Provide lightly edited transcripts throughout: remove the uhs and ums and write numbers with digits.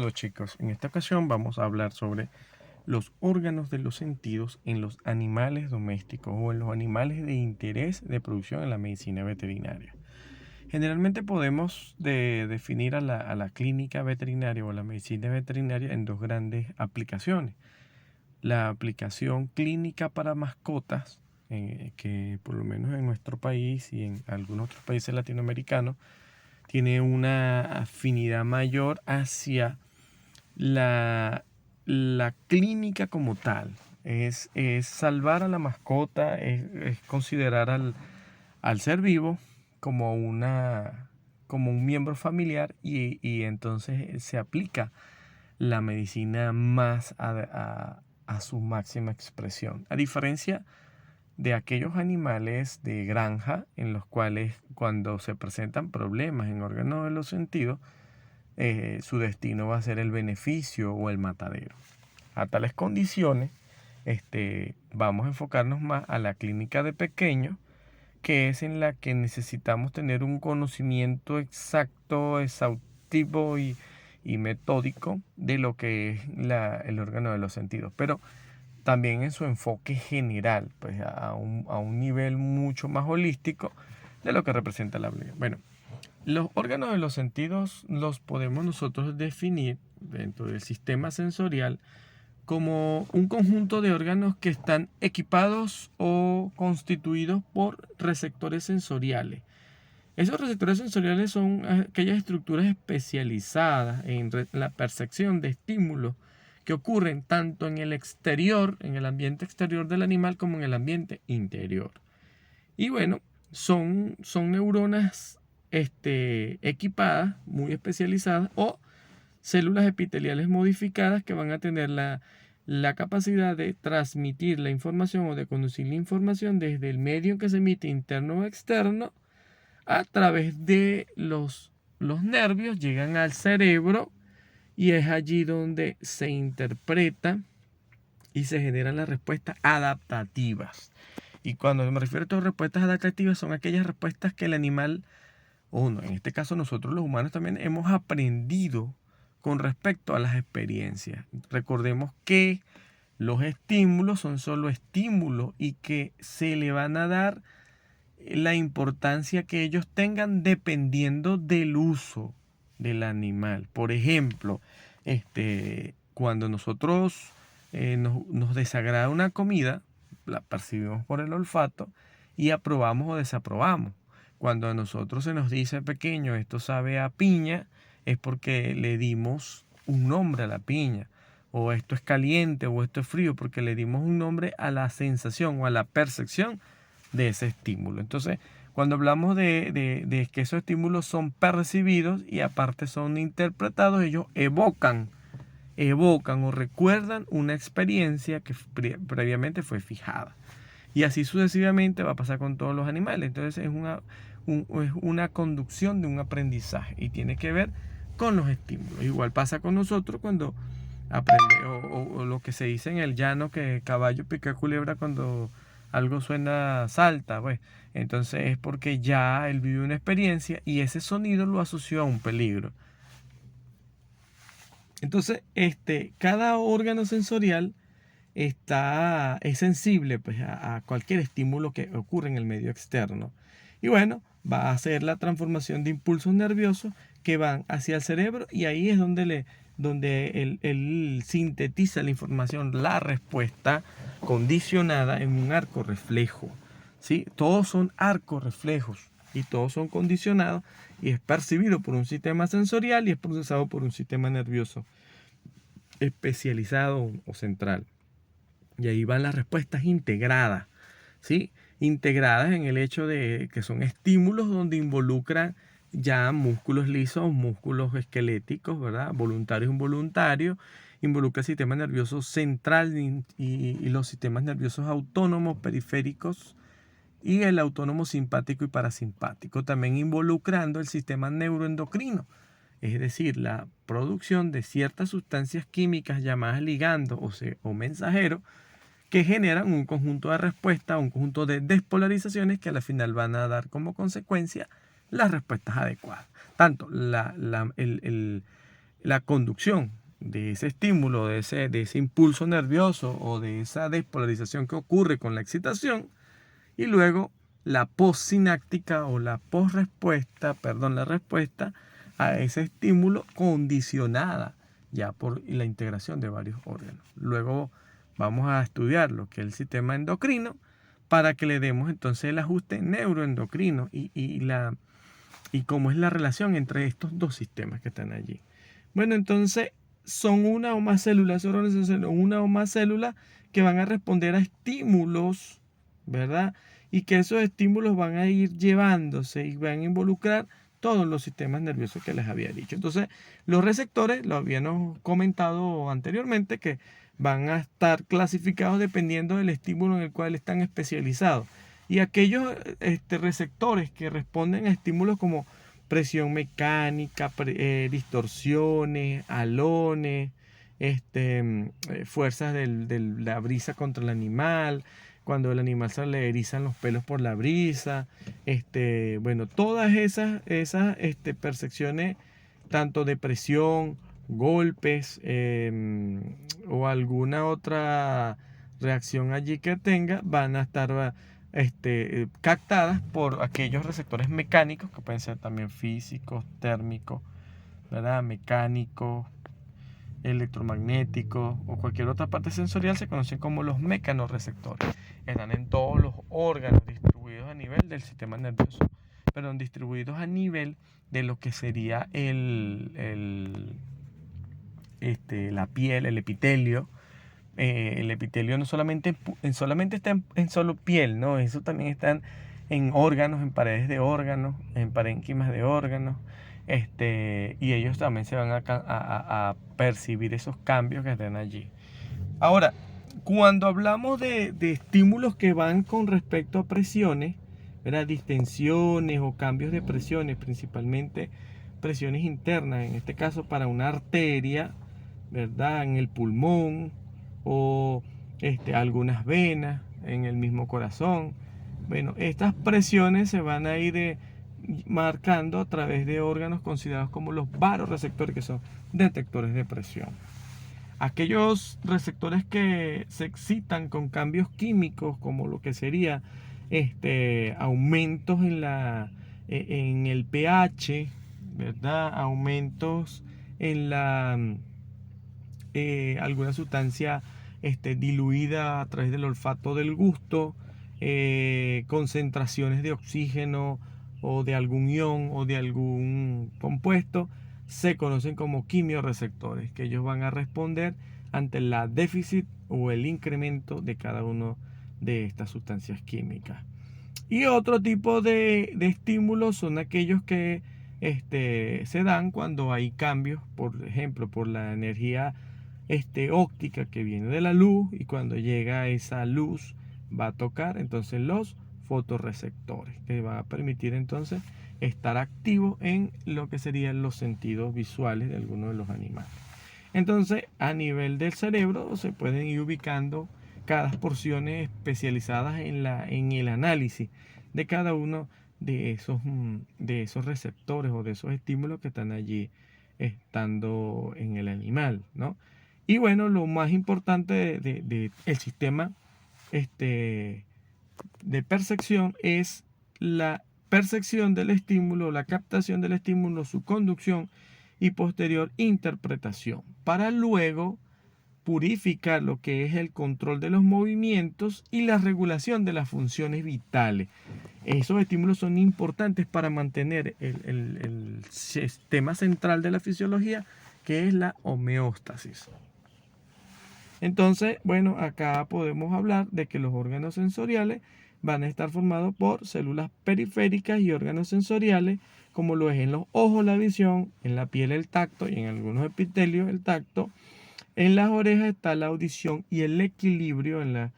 Hola chicos, en esta ocasión vamos a hablar sobre los órganos de los sentidos en los animales domésticos o en los animales de interés de producción en la medicina veterinaria. Generalmente podemos definir a la clínica veterinaria o la medicina veterinaria en dos grandes aplicaciones. La aplicación clínica para mascotas, que por lo menos en nuestro país y en algunos otros países latinoamericanos, tiene una afinidad mayor hacia la clínica como tal. Es salvar a la mascota, es considerar al ser vivo como como un miembro familiar y entonces se aplica la medicina más a su máxima expresión. A diferencia de aquellos animales de granja en los cuales cuando se presentan problemas en órganos de los sentidos, su destino va a ser el beneficio o el matadero. A tales condiciones, vamos a enfocarnos más a la clínica de pequeños, que es en la que necesitamos tener un conocimiento exacto, exhaustivo y metódico de lo que es el órgano de los sentidos, pero también en su enfoque general, pues a un nivel mucho más holístico de lo que representa la vida. Bueno, los órganos de los sentidos los podemos nosotros definir dentro del sistema sensorial como un conjunto de órganos que están equipados o constituidos por receptores sensoriales. Esos receptores sensoriales son aquellas estructuras especializadas en la percepción de estímulos que ocurren tanto en el exterior, en el ambiente exterior del animal, como en el ambiente interior. Y bueno, son neuronas equipadas, muy especializadas, o células epiteliales modificadas que van a tener la capacidad de transmitir la información o de conducir la información desde el medio que se emite interno o externo a través de los nervios, llegan al cerebro y es allí donde se interpreta y se generan las respuestas adaptativas. Y cuando me refiero a estas respuestas adaptativas, son aquellas respuestas que el animal, o no, en este caso nosotros los humanos también hemos aprendido con respecto a las experiencias. Recordemos que los estímulos son solo estímulos y que se le van a dar la importancia que ellos tengan dependiendo del uso del animal. Por ejemplo, cuando nosotros nos desagrada una comida, la percibimos por el olfato y aprobamos o desaprobamos. Cuando a nosotros se nos dice pequeño, esto sabe a piña, es porque le dimos un nombre a la piña. O esto es caliente o esto es frío, porque le dimos un nombre a la sensación o a la percepción de ese estímulo. Entonces, cuando hablamos de que esos estímulos son percibidos y aparte son interpretados, ellos evocan o recuerdan una experiencia que previamente fue fijada. Y así sucesivamente va a pasar con todos los animales. Entonces es una conducción de un aprendizaje y tiene que ver con los estímulos. Igual pasa con nosotros cuando aprende, o lo que se dice en el llano, que caballo pica culebra cuando algo suena salta, pues. Entonces es porque ya él vive una experiencia y ese sonido lo asoció a un peligro. Entonces, cada órgano sensorial es sensible, pues, a cualquier estímulo que ocurre en el medio externo. Y bueno, va a hacer la transformación de impulsos nerviosos que van hacia el cerebro y ahí es donde él sintetiza la información, la respuesta condicionada en un arco reflejo. ¿Sí? Todos son arcos reflejos y todos son condicionados y es percibido por un sistema sensorial y es procesado por un sistema nervioso especializado o central. Y ahí van las respuestas integradas, ¿sí? Integradas en el hecho de que son estímulos donde involucran ya músculos lisos, músculos esqueléticos, ¿verdad? Voluntarios e involuntarios. Involucra el sistema nervioso central y los sistemas nerviosos autónomos, periféricos, y el autónomo simpático y parasimpático, también involucrando el sistema neuroendocrino, es decir, la producción de ciertas sustancias químicas llamadas ligandos o mensajeros que generan un conjunto de respuestas, un conjunto de despolarizaciones que al final van a dar como consecuencia las respuestas adecuadas. Tanto la conducción de ese estímulo, de ese impulso nervioso o de esa despolarización que ocurre con la excitación, y luego la postsináptica o la la respuesta a ese estímulo condicionada ya por la integración de varios órganos. Luego vamos a estudiar lo que es el sistema endocrino para que le demos entonces el ajuste neuroendocrino y cómo es la relación entre estos dos sistemas que están allí. Bueno, entonces son una o más células que van a responder a estímulos, ¿verdad? Y que esos estímulos van a ir llevándose y van a involucrar todos los sistemas nerviosos que les había dicho. Entonces, los receptores, lo habíamos comentado anteriormente, que van a estar clasificados dependiendo del estímulo en el cual están especializados. Y aquellos receptores que responden a estímulos como presión mecánica, distorsiones, halones, fuerzas de la brisa contra el animal, cuando el animal se le erizan los pelos por la brisa, bueno, todas esas percepciones, tanto de presión, golpes o alguna otra reacción allí que tenga, van a estar captadas por aquellos receptores mecánicos, que pueden ser también físicos, térmicos, ¿verdad? Mecánicos, electromagnéticos o cualquier otra parte sensorial. Se conocen como los mecanorreceptores. Están en todos los órganos distribuidos a nivel del sistema nervioso, pero distribuidos a nivel de lo que sería la piel, el epitelio. El epitelio no solamente está en solo piel, ¿no? Eso también está en órganos, en paredes de órganos, en parénquimas de órganos. Y ellos también se van a percibir esos cambios que están allí. Ahora, cuando hablamos de estímulos que van con respecto a presiones, ¿verdad? Distensiones o cambios de presiones, principalmente presiones internas, en este caso para una arteria, ¿verdad? En el pulmón o algunas venas en el mismo corazón. Bueno, estas presiones se van a ir marcando a través de órganos considerados como los varoreceptores, que son detectores de presión. Aquellos receptores que se excitan con cambios químicos, como lo que sería aumentos en el pH, ¿verdad? Aumentos en alguna sustancia diluida a través del olfato del gusto, concentraciones de oxígeno o de algún ion o de algún compuesto, se conocen como quimiorreceptores, que ellos van a responder ante la déficit o el incremento de cada uno de estas sustancias químicas. Y otro tipo de estímulos son aquellos que se dan cuando hay cambios, por ejemplo, por la energía óptica que viene de la luz, y cuando llega esa luz va a tocar entonces los fotorreceptores, que va a permitir entonces estar activo en lo que serían los sentidos visuales de algunos de los animales. Entonces, a nivel del cerebro se pueden ir ubicando cada porciones especializadas en el análisis de cada uno de esos receptores o de esos estímulos que están allí estando en el animal, ¿no? Y bueno, lo más importante del sistema de percepción es la percepción del estímulo, la captación del estímulo, su conducción y posterior interpretación, para luego purificar lo que es el control de los movimientos y la regulación de las funciones vitales. Esos estímulos son importantes para mantener el sistema central de la fisiología, que es la homeostasis. Entonces, bueno, acá podemos hablar de que los órganos sensoriales van a estar formados por células periféricas y órganos sensoriales, como lo es en los ojos la visión, en la piel el tacto y en algunos epitelios el tacto. En las orejas está la audición y el equilibrio. En la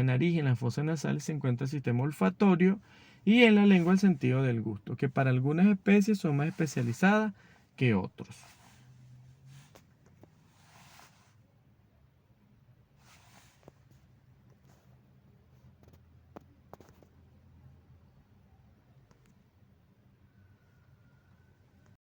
nariz y en las fosas nasales se encuentra el sistema olfatorio, y en la lengua el sentido del gusto, que para algunas especies son más especializadas que otros.